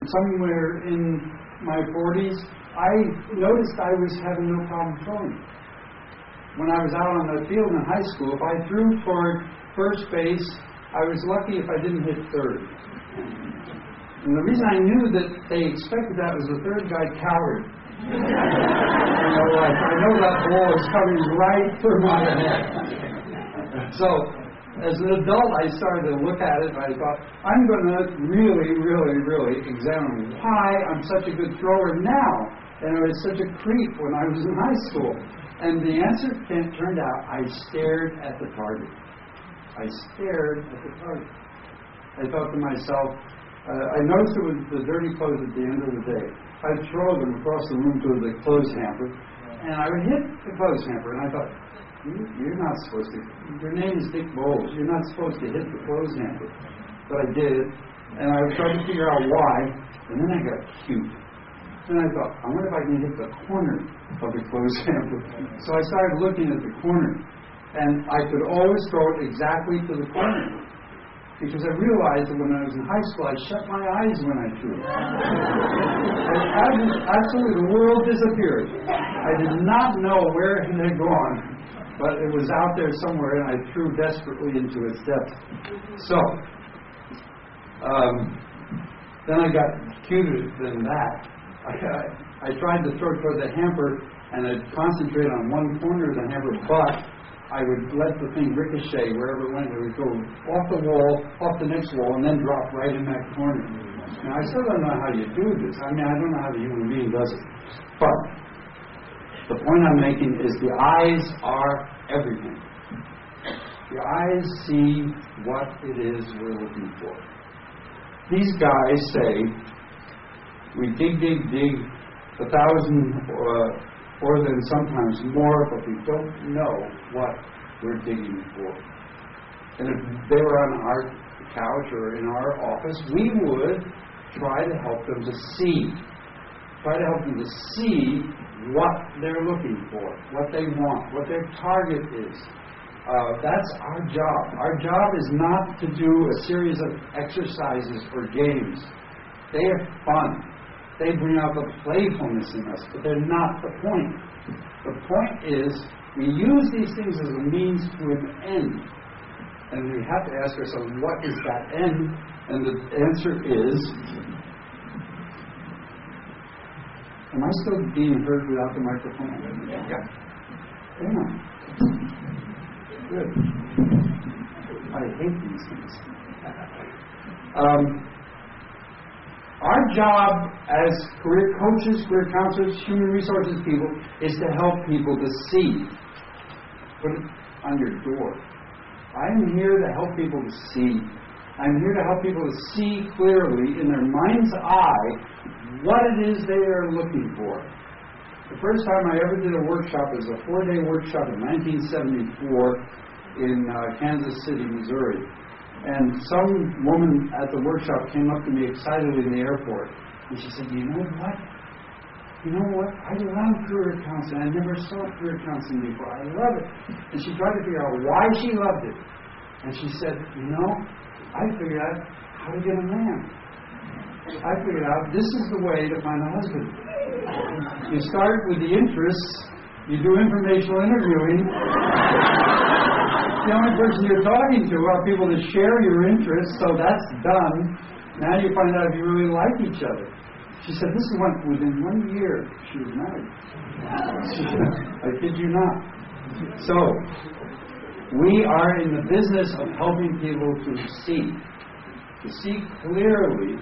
somewhere in my 40s, I noticed I was having no problem throwing. When I was out on the field in high school, if I threw toward first base, I was lucky if I didn't hit third. And the reason I knew that they expected that was the third guy cowered. Like, I know that ball is coming right through my head. So, as an adult, I started to look at it and I thought, I'm going to really examine why I'm such a good thrower now. And I was such a creep when I was in high school. And the answer turned out, I stared at the target. I thought to myself, I noticed it was the dirty clothes at the end of the day. I'd throw them across the room to the clothes hamper, and I would hit the clothes hamper. And I thought, you're not supposed to. Your name is Dick Bolles. You're not supposed to hit the clothes hamper. But I did, and I tried to figure out why, and then I got cute. Then I thought, I wonder if I can hit the corner of the clothes hamper. So I started looking at the corner, and I could always throw it exactly to the corner. Because I realized that when I was in high school, I shut my eyes when I threw. Absolutely, the world disappeared. I did not know where it had gone, but it was out there somewhere, and I threw desperately into its depths. So, then I got cuter than that. I tried to throw toward the hamper, and I'd concentrate on one corner of the hamper, but I would let the thing ricochet wherever it went. It would go off the wall, off the next wall, and then drop right in that corner. Now, I still don't know how you do this. I mean, I don't know how the human being does it. But the point I'm making is the eyes are everything. The eyes see what it is we're looking for. These guys say, we dig 1,000 or then sometimes more, but we don't know what we're digging for. And if they were on our couch or in our office, we would try to help them to see. Try to help them to see what they're looking for, what they want, what their target is. That's our job. Our job is not to do a series of exercises or games. They are fun. They bring out the playfulness in us, but they're not the point. The point is, we use these things as a means to an end. And we have to ask ourselves, what is that end? And the answer is, am I still being heard without the microphone? Yeah. Yeah. Good. I hate these things. Our job as career coaches, career counselors, human resources people is to help people to see. Put it on your door. I'm here to help people to see. I'm here to help people to see clearly in their mind's eye what it is they are looking for. The first time I ever did a workshop was a 4-day workshop in 1974 in Kansas City, Missouri. And some woman at the workshop came up to me excitedly in the airport. And she said, you know what? I love career counseling. I never saw career counseling before. I love it. And she tried to figure out why she loved it. And she said, I figured out how to get a man. I figured out this is the way to find a husband. You start with the interests. You do informational interviewing. The only person you're talking to are people that share your interests, so that's done. Now you find out if you really like each other. She said, this is within 1 year she was married. She said, I kid you not. So, we are in the business of helping people to see clearly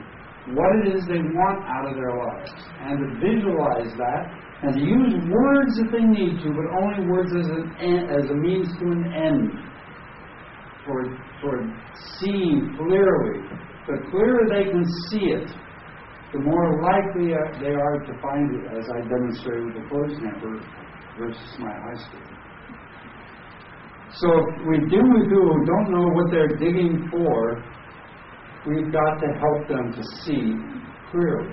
what it is they want out of their lives, and to visualize that, and to use words if they need to, but only words as a means to an end. Toward seeing clearly. The clearer they can see it, the more likely they are to find it, as I demonstrated with the clothes hamper versus my high school. So if we deal with people who don't know what they're digging for, we've got to help them to see clearly.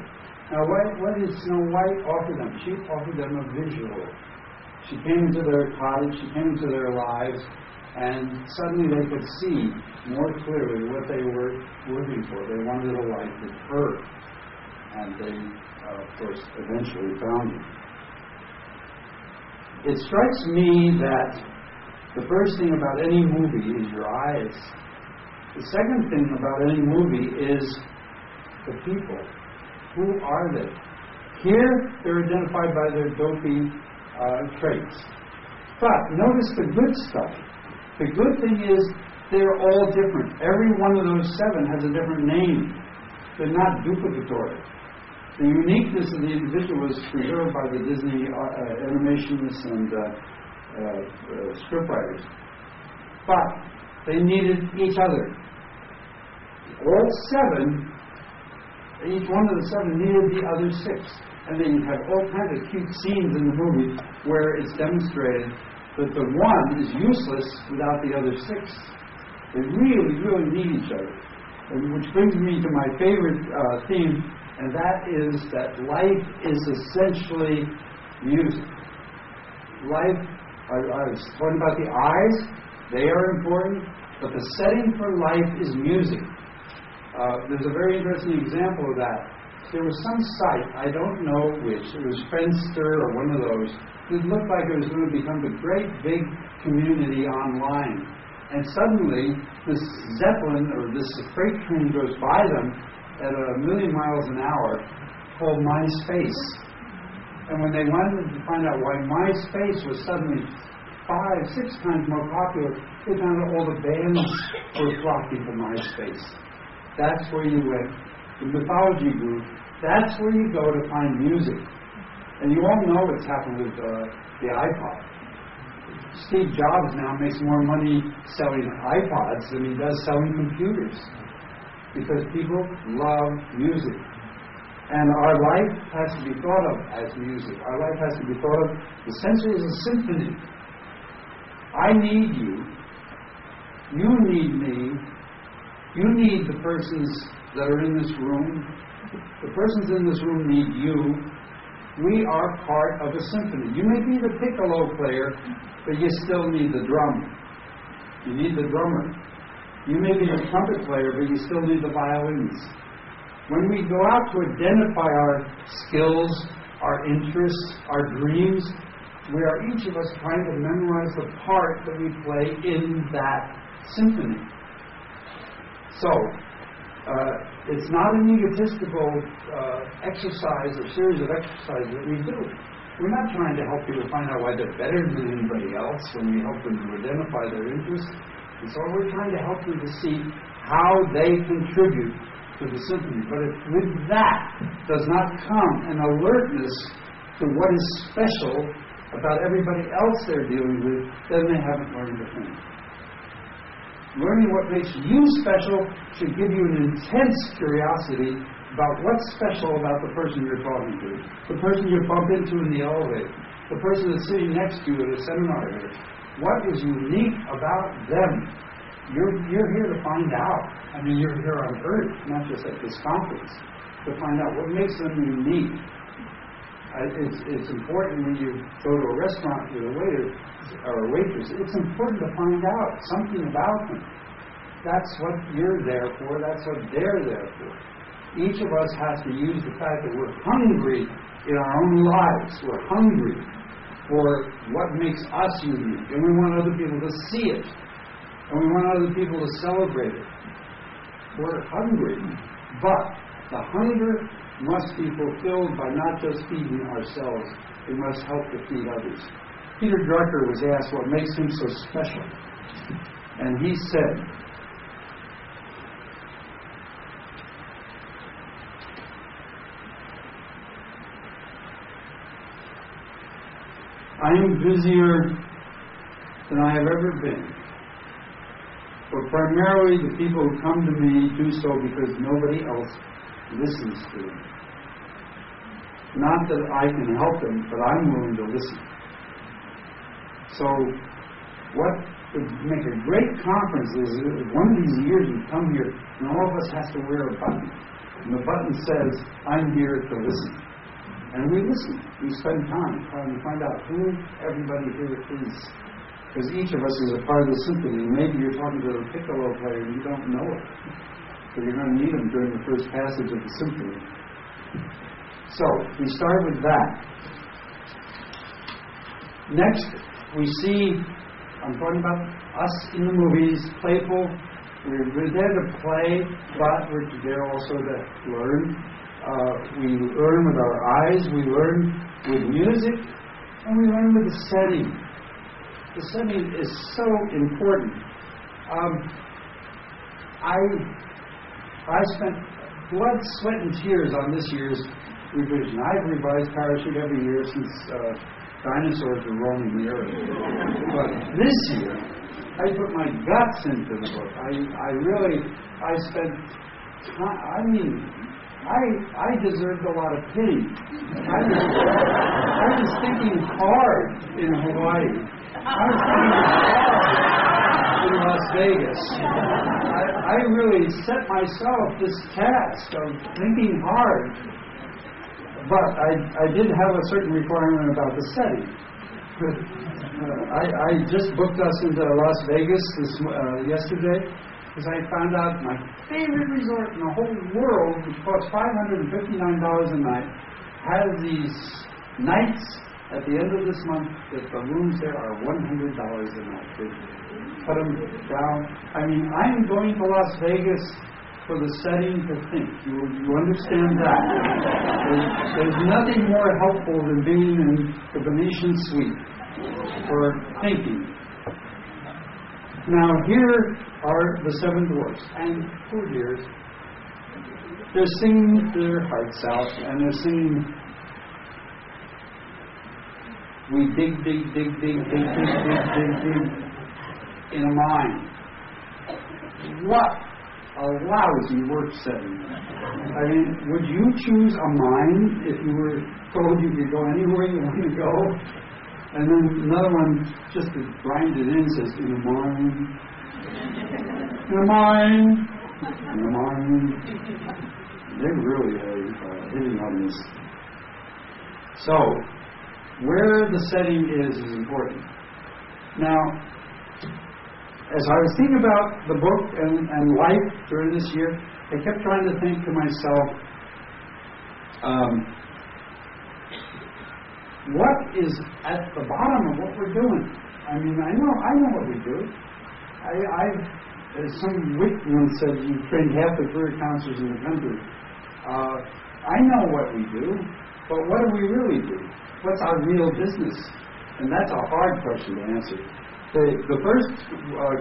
Now, what did Snow White offer them? She offered them a visual. She came into their cottage, she came into their lives, and suddenly they could see more clearly what they were looking for. They wanted a life with her. and they, of course, eventually found him. It strikes me that the first thing about any movie is your eyes. The second thing about any movie is the people. Who are they? Here, they're identified by their dopey traits. But notice the good stuff. The good thing is they're all different. Every one of those 7 has a different name. They're not duplicatory. The uniqueness of the individual is preserved by the Disney animationists and scriptwriters. But they needed each other. All 7, each one of the 7 needed the other 6. And then you have all kinds of cute scenes in the movie where it's demonstrated that the one is useless without the other 6. They really, really need each other. And which brings me to my favorite theme, and that is that life is essentially music. Life, I was talking about the eyes, they are important, but the setting for life is music. There's a very interesting example of that. There was some site, I don't know which, it was Friendster or one of those, it looked like it was going to become a great big community online. And suddenly, this Zeppelin, or this freight train goes by them at 1,000,000 miles an hour, called MySpace. And when they wanted to find out why MySpace was suddenly 5, 6 times more popular, they found out all the bands were flocking to MySpace. That's where you went. The mythology group, that's where you go to find music. And you all know what's happened with the iPod. Steve Jobs now makes more money selling iPods than he does selling computers. Because people love music. And our life has to be thought of as music. Our life has to be thought of essentially as a symphony. I need you. You need me. You need the persons that are in this room. The persons in this room need you. We are part of a symphony. You may be the piccolo player, but you still need the drum. You need the drummer. You may be the trumpet player, but you still need the violins. When we go out to identify our skills, our interests, our dreams, we are each of us trying to memorize the part that we play in that symphony. So, it's not an egotistical exercise or series of exercises that we do. We're not trying to help people find out why they're better than anybody else when we help them to identify their interests. And so we're trying to help them to see how they contribute to the symphony. But if with that does not come an alertness to what is special about everybody else they're dealing with, then they haven't learned a thing. Learning what makes you special should give you an intense curiosity about what's special about the person you're talking to, the person you bump into in the elevator, the person that's sitting next to you at a seminar here. What is unique about them? You're here to find out. I mean, you're here on Earth, not just at this conference, to find out what makes them unique. It's important when you go to a restaurant with a waiter or a waitress, it's important to find out something about them. That's what you're there for. That's what they're there for. Each of us has to use the fact that we're hungry in our own lives. We're hungry for what makes us unique. And we want other people to see it. And we want other people to celebrate it. We're hungry. But the hunger must be fulfilled by not just feeding ourselves. We must help to feed others. Peter Drucker was asked what makes him so special. And he said, I am busier than I have ever been. But primarily the people who come to me do so because nobody else listens to them. Not that I can help them, but I'm willing to listen. So what would make a great conference is one of these years we come here and all of us has to wear a button. And the button says, I'm here to listen. And we listen. We spend time trying to find out who everybody here is. Because each of us is a part of the symphony. Maybe you're talking to a piccolo player and you don't know it. But you're going to need him during the first passage of the symphony. So, we start with that. Next, we see, I'm talking about us in the movies, playful. We're there to play, but we're there also to learn. We learn with our eyes, we learn with music, and we learn with the setting. The setting is so important. I spent blood, sweat, and tears on this year's revision. I've revised Parachute every year since dinosaurs were roaming the earth. But this year, I put my guts into the book. I spent time, I deserved a lot of pity. I was thinking hard in Hawaii. I was thinking hard in Las Vegas. I really set myself this task of thinking hard. But I did have a certain requirement about the setting. I just booked us into Las Vegas yesterday because I found out my favorite resort in the whole world, which costs $559 a night, has these nights at the end of this month that the rooms there are $100 a night. They cut them down. I mean, I'm going to Las Vegas for the setting to think. You understand that? There's nothing more helpful than being in the Venetian suite for thinking. Now, here are the seven dwarfs, and poor dears, they're singing their hearts out, and they're singing, we dig, dig, dig, dig, dig, dig, dig, dig, dig, in a mine. What a lousy work setting. I mean, would you choose a mine if you were told you could go anywhere you want to go? And then another one, just to grind it in, says, in a mine, in a mine, in a mine. They really are hitting on this. So, where the setting is important. Now, as I was thinking about the book and life during this year, I kept trying to think to myself, what is at the bottom of what we're doing? I mean, I know what we do. As some wit once said, you trained half the career counselors in the country. I know what we do, but what do we really do? What's our real business? And that's a hard question to answer. The first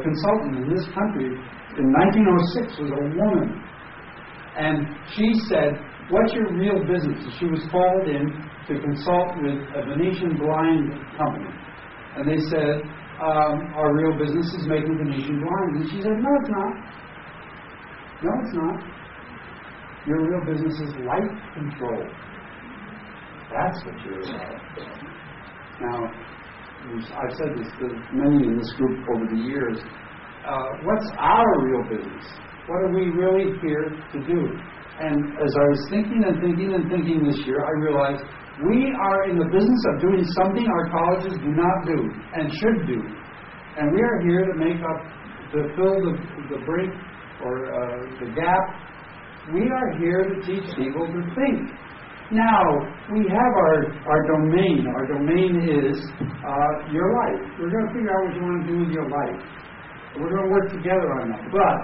consultant in this country in 1906 was a woman. And she said, what's your real business? She was called in to consult with a Venetian blind company. And they said, our real business is making Venetian blinds. And she said, no, it's not. No, it's not. Your real business is light control. That's what you're about. Now, I've said this to many in this group over the years. What's our real business? What are we really here to do? And as I was thinking and thinking and thinking this year, I realized we are in the business of doing something our colleges do not do and should do. And we are here to make up, to fill the break or the gap. We are here to teach people to think. Now, we have our domain. Our domain is your life. We're going to figure out what you want to do with your life. We're going to work together on that. But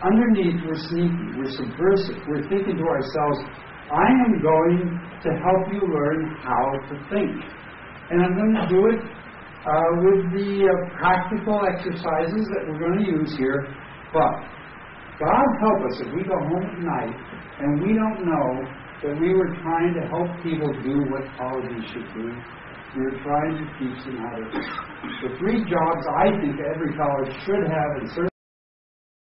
underneath, we're sneaky. We're subversive. We're thinking to ourselves, I am going to help you learn how to think. And I'm going to do it with the practical exercises that we're going to use here. But God help us if we go home at night and we don't know that we were trying to help people do what colleges should do. We were trying to teach them how to think. The three jobs I think every college should have, and certainly